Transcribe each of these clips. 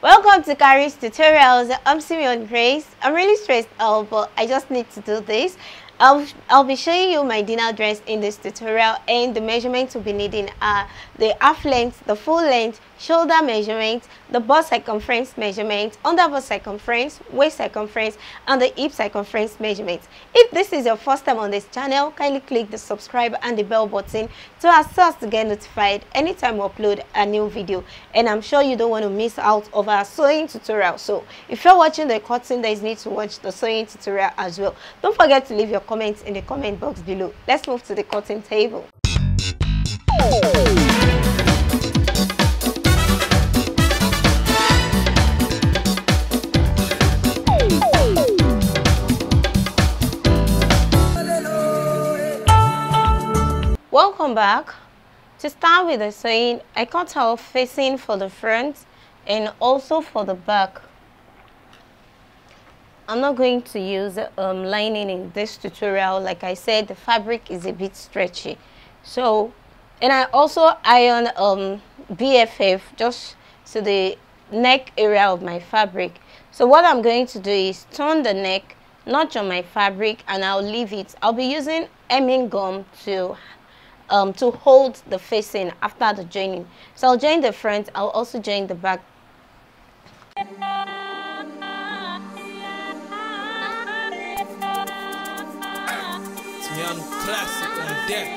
Welcome to Kharis tutorials. I'm Simeon Grace. I'm really stressed out, but I just need to do this. I'll be showing you my dinner dress in this tutorial, and the measurements we'll be needing are the half length, the full length, shoulder measurement, the bust circumference measurement, under bust circumference, waist circumference, and the hip circumference measurement. If this is your first time on this channel, kindly click the subscribe and the bell button to assist to get notified anytime we upload a new video. And I'm sure you don't want to miss out of our sewing tutorial. So if you're watching the cutting, there is need to watch the sewing tutorial as well. Don't forget to leave your comments in the comment box below. Let's move to the cutting table. Welcome back. To start with the sewing, I cut out facing for the front and also for the back. I'm not going to use lining in this tutorial. Like I said, the fabric is a bit stretchy. So, and I also iron BFF just to the neck area of my fabric. So what I'm going to do is turn the neck, notch on my fabric, and I'll leave it. I'll be using hemming gum to hold the facing after the joining. So I'll join the front, I'll also join the back. Young classic on deck.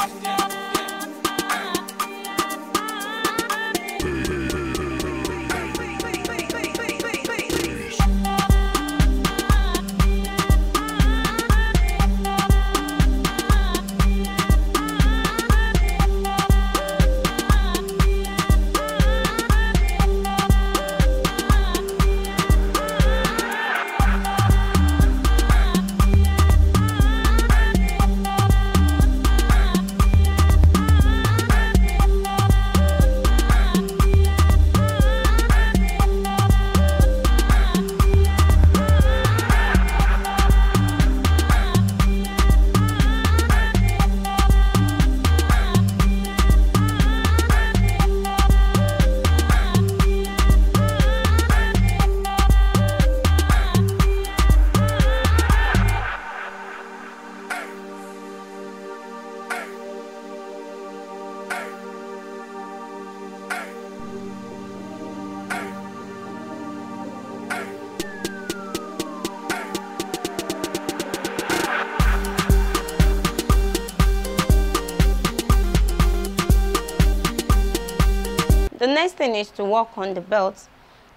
The next thing is to work on the belt.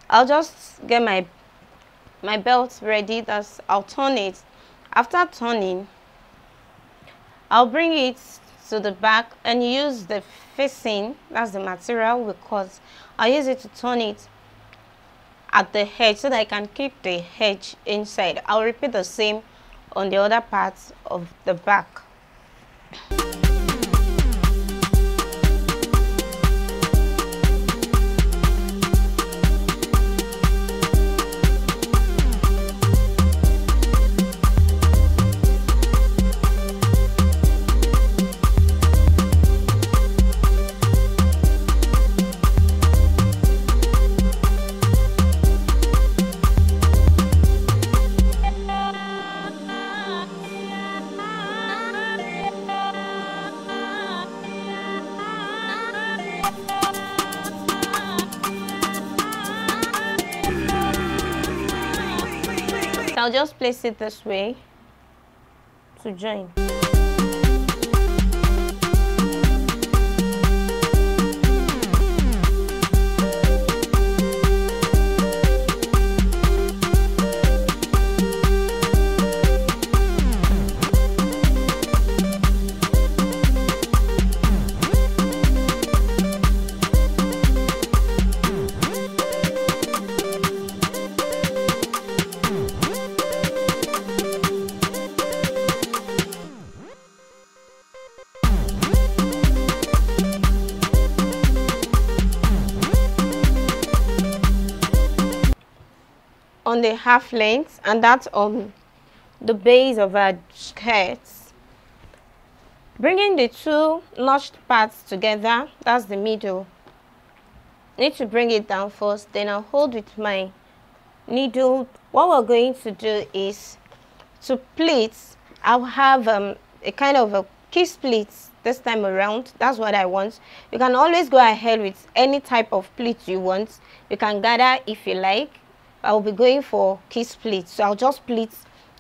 I'll just get my belt ready. I'll turn it. After turning, I'll bring it to the back and use the facing, that's the material we cut. I'll use it to turn it at the edge so that I can keep the edge inside. I'll repeat the same on the other parts of the back. I'll just place it this way to join. On the half length, and that's on the base of our skirts. Bringing the two notched parts together, that's the middle. need to bring it down first, then I'll hold with my needle. What we're going to do is to pleat. I'll have a kind of a key split this time around. That's what I want. You can always go ahead with any type of pleat you want. You can gather if you like. I'll be going for key split, so I'll just pleat.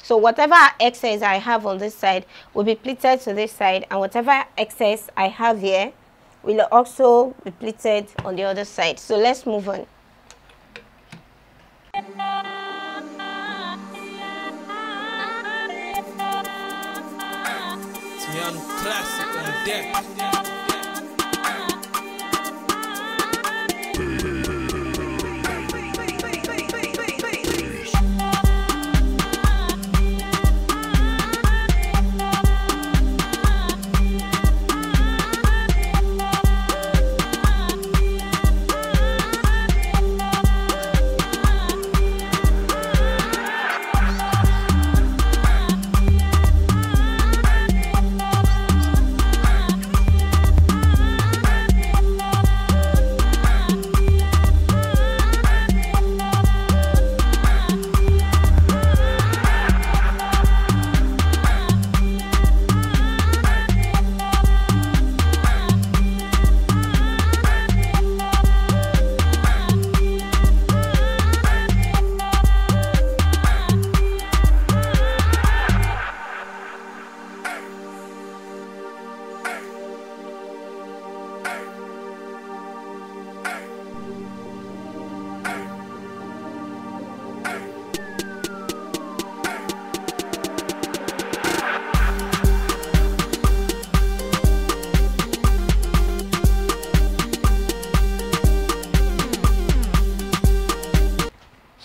So whatever excess I have on this side will be pleated to this side, and whatever excess I have here will also be pleated on the other side. So let's move on. Simeon classic on deck.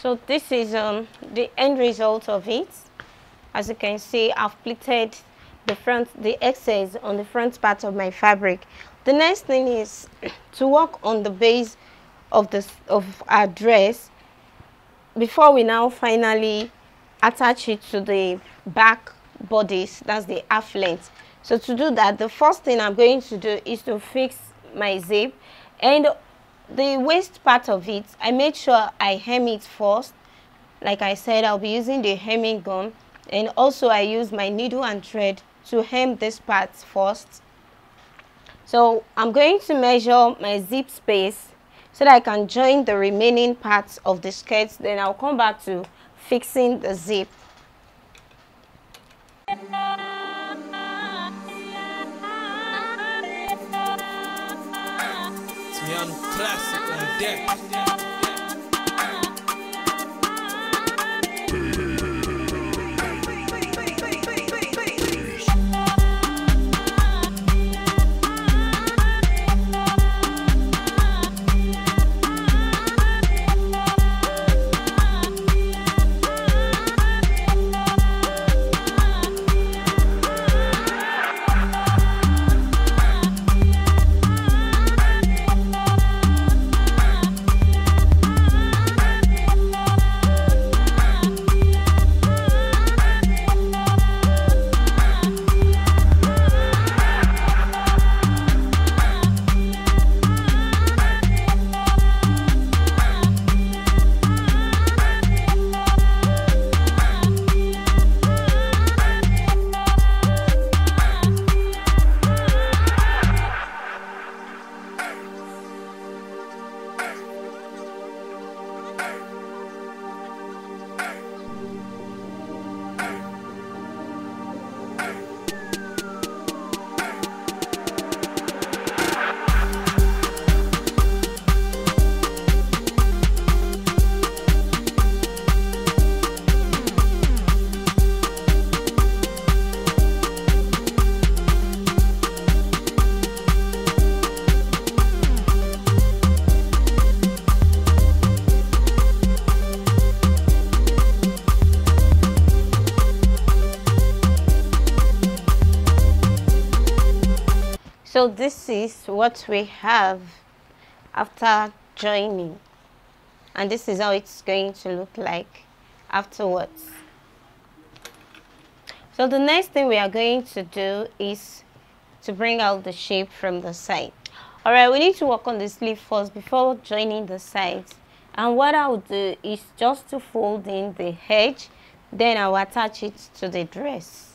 So this is the end result of it. As you can see, I've pleated the excess on the front part of my fabric. The next thing is to work on the base of our dress before we now finally attach it to the back bodice. That's the half length. So to do that, the first thing I'm going to do is to fix my zip, and the waist part of it, I made sure I hem it first. Like I said, I'll be using the hemming gun, and also I use my needle and thread to hem this part first. So I'm going to measure my zip space so that I can join the remaining parts of the skirt. Then I'll come back to fixing the zip. Simeon classic on deck. So this is what we have after joining, and this is how it's going to look like afterwards. So the next thing we are going to do is to bring out the shape from the side. Alright, we need to work on the sleeve first before joining the sides. And what I'll do is just to fold in the edge, then I'll attach it to the dress.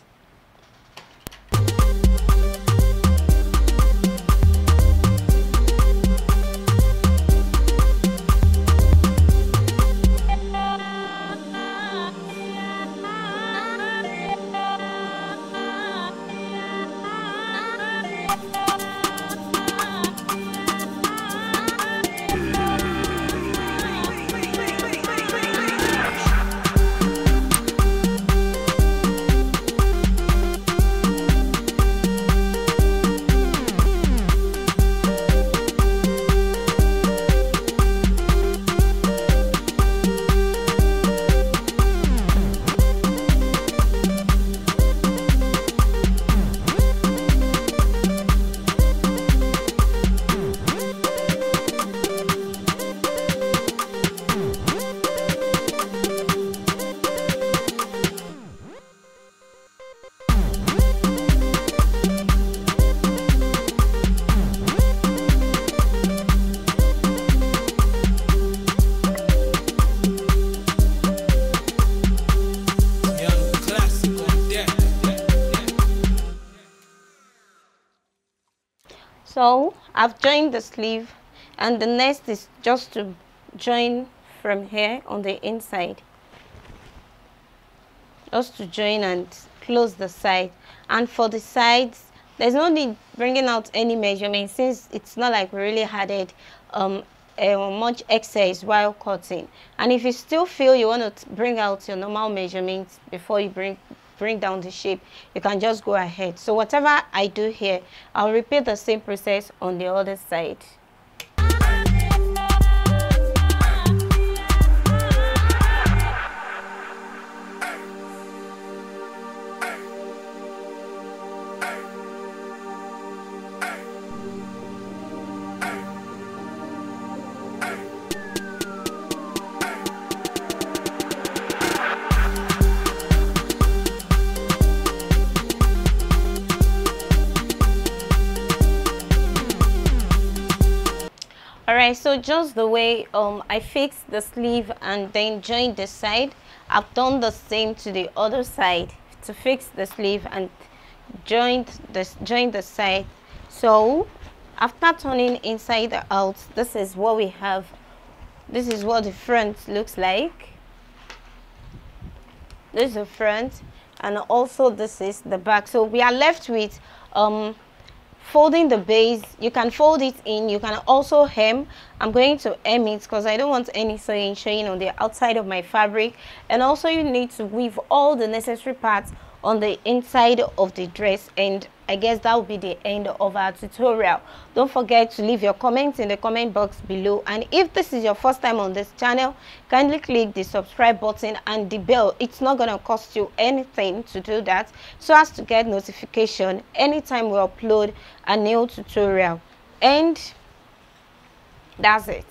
So I've joined the sleeve, and the next is just to join from here on the inside. Just to join and close the side. And for the sides, there's no need bringing out any measurement since it's not like we really added much excess while cutting. And if you still feel you want to bring out your normal measurements before you bring down the shape, you can just go ahead. So whatever I do here, I'll repeat the same process on the other side. Alright, so just the way I fixed the sleeve and then joined the side, I've done the same to the other side to fix the sleeve and join the side. So after turning inside out, this is what we have. This is what the front looks like. This is the front, and also this is the back. So we are left with folding the base. You can fold it in, you can also hem. I'm going to hem it because I don't want any sewing showing on the outside of my fabric. And also you need to weave all the necessary parts on the inside of the dress. And I guess that will be the end of our tutorial. Don't forget to leave your comments in the comment box below, and if this is your first time on this channel, kindly click the subscribe button and the bell. It's not going to cost you anything to do that, so as to get notification anytime we upload a new tutorial. And that's it.